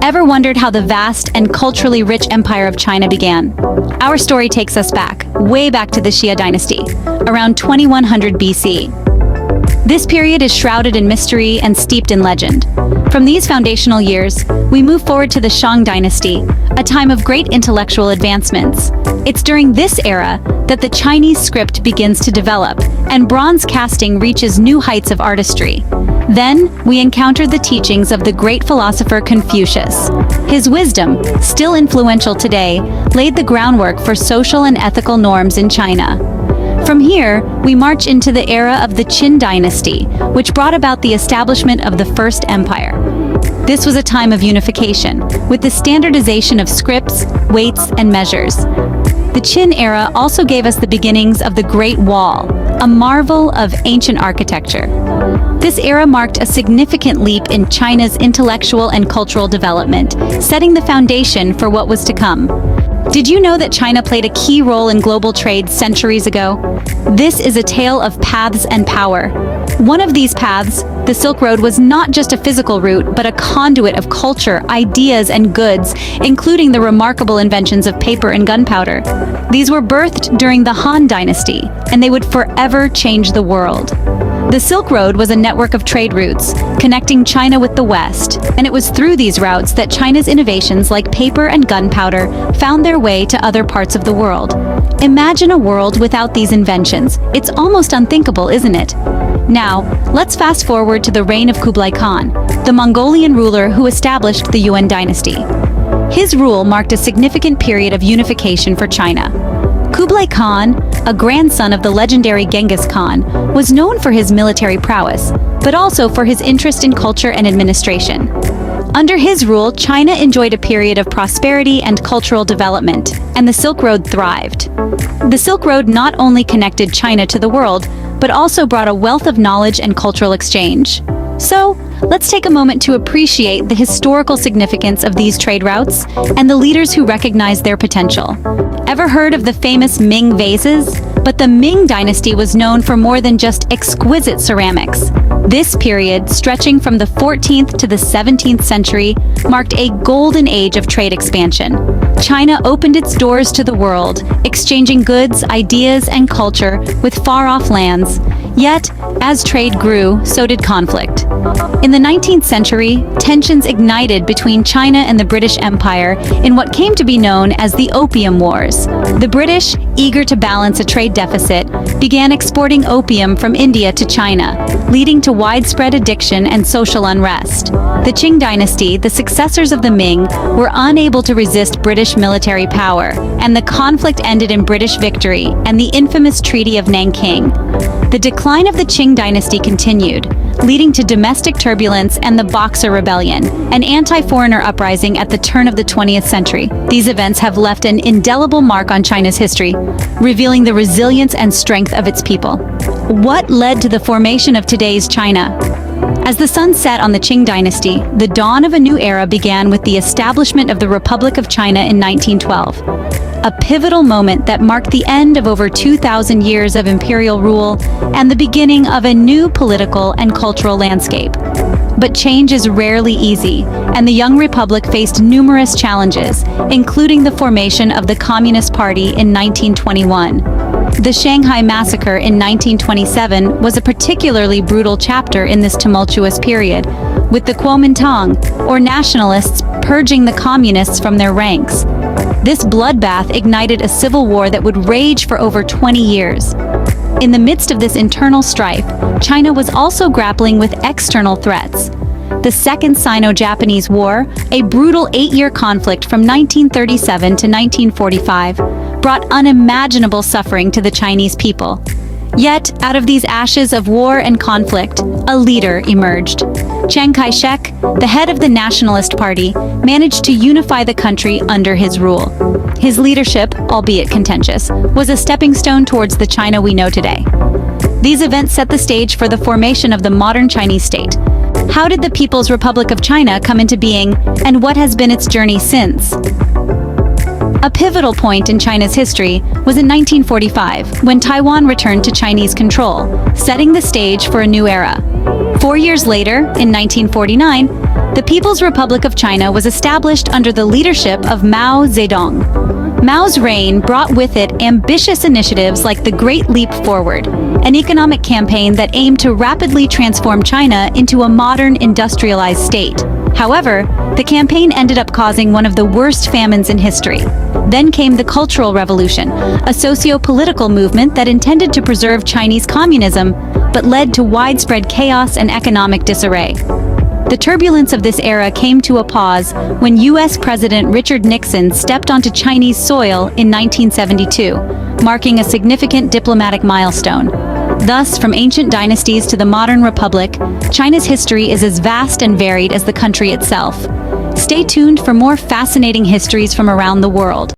Ever wondered how the vast and culturally rich empire of China began? Our story takes us back, way back to the Xia Dynasty, around 2100 BC. This period is shrouded in mystery and steeped in legend. From these foundational years, we move forward to the Shang Dynasty, a time of great intellectual advancements. It's during this era that the Chinese script begins to develop, and bronze casting reaches new heights of artistry. Then, we encounter the teachings of the great philosopher Confucius. His wisdom, still influential today, laid the groundwork for social and ethical norms in China. From here, we march into the era of the Qin Dynasty, which brought about the establishment of the First Empire. This was a time of unification, with the standardization of scripts, weights, and measures. The Qin era also gave us the beginnings of the Great Wall, a marvel of ancient architecture. This era marked a significant leap in China's intellectual and cultural development, setting the foundation for what was to come. Did you know that China played a key role in global trade centuries ago? This is a tale of paths and power. One of these paths, the Silk Road, was not just a physical route, but a conduit of culture, ideas, and goods, including the remarkable inventions of paper and gunpowder. These were birthed during the Han Dynasty, and they would forever change the world. The Silk Road was a network of trade routes, connecting China with the West, and it was through these routes that China's innovations like paper and gunpowder found their way to other parts of the world. Imagine a world without these inventions. It's almost unthinkable, isn't it? Now, let's fast forward to the reign of Kublai Khan, the Mongolian ruler who established the Yuan dynasty. His rule marked a significant period of unification for China. Kublai Khan, a grandson of the legendary Genghis Khan, was known for his military prowess, but also for his interest in culture and administration. Under his rule, China enjoyed a period of prosperity and cultural development, and the Silk Road thrived. The Silk Road not only connected China to the world, but also brought a wealth of knowledge and cultural exchange. So, let's take a moment to appreciate the historical significance of these trade routes and the leaders who recognized their potential. Ever heard of the famous Ming vases? But the Ming dynasty was known for more than just exquisite ceramics. This period, stretching from the 14th to the 17th century, marked a golden age of trade expansion. China opened its doors to the world, exchanging goods, ideas, and culture with far-off lands. Yet, as trade grew, so did conflict. In the 19th century, tensions ignited between China and the British Empire in what came to be known as the Opium Wars. The British, eager to balance a trade deficit, began exporting opium from India to China, leading to widespread addiction and social unrest. The Qing Dynasty, the successors of the Ming, were unable to resist British military power, and the conflict ended in British victory and the infamous Treaty of Nanking. The decline of the Qing Dynasty continued, leading to domestic turbulence and the Boxer Rebellion, an anti-foreigner uprising at the turn of the 20th century. These events have left an indelible mark on China's history, revealing the resilience and strength of its people. What led to the formation of today's China? As the sun set on the Qing Dynasty, the dawn of a new era began with the establishment of the Republic of China in 1912. A pivotal moment that marked the end of over 2,000 years of imperial rule and the beginning of a new political and cultural landscape. But change is rarely easy, and the young republic faced numerous challenges, including the formation of the Communist Party in 1921. The Shanghai Massacre in 1927 was a particularly brutal chapter in this tumultuous period, with the Kuomintang, or nationalists, purging the communists from their ranks. This bloodbath ignited a civil war that would rage for over 20 years. In the midst of this internal strife, China was also grappling with external threats. The Second Sino-Japanese War, a brutal 8-year conflict from 1937 to 1945, brought unimaginable suffering to the Chinese people. Yet, out of these ashes of war and conflict, a leader emerged. Chiang Kai-shek, the head of the Nationalist Party, managed to unify the country under his rule. His leadership, albeit contentious, was a stepping stone towards the China we know today. These events set the stage for the formation of the modern Chinese state. How did the People's Republic of China come into being, and what has been its journey since? A pivotal point in China's history was in 1945, when Taiwan returned to Chinese control, setting the stage for a new era. 4 years later, in 1949, The People's Republic of China was established under the leadership of Mao Zedong. Mao's reign brought with it ambitious initiatives like the Great Leap Forward, an economic campaign that aimed to rapidly transform China into a modern industrialized state. However, the campaign ended up causing one of the worst famines in history. Then came the Cultural Revolution, a socio-political movement that intended to preserve Chinese communism, but led to widespread chaos and economic disarray. The turbulence of this era came to a pause when U.S. President Richard Nixon stepped onto Chinese soil in 1972, marking a significant diplomatic milestone. Thus, from ancient dynasties to the modern republic, China's history is as vast and varied as the country itself. Stay tuned for more fascinating histories from around the world.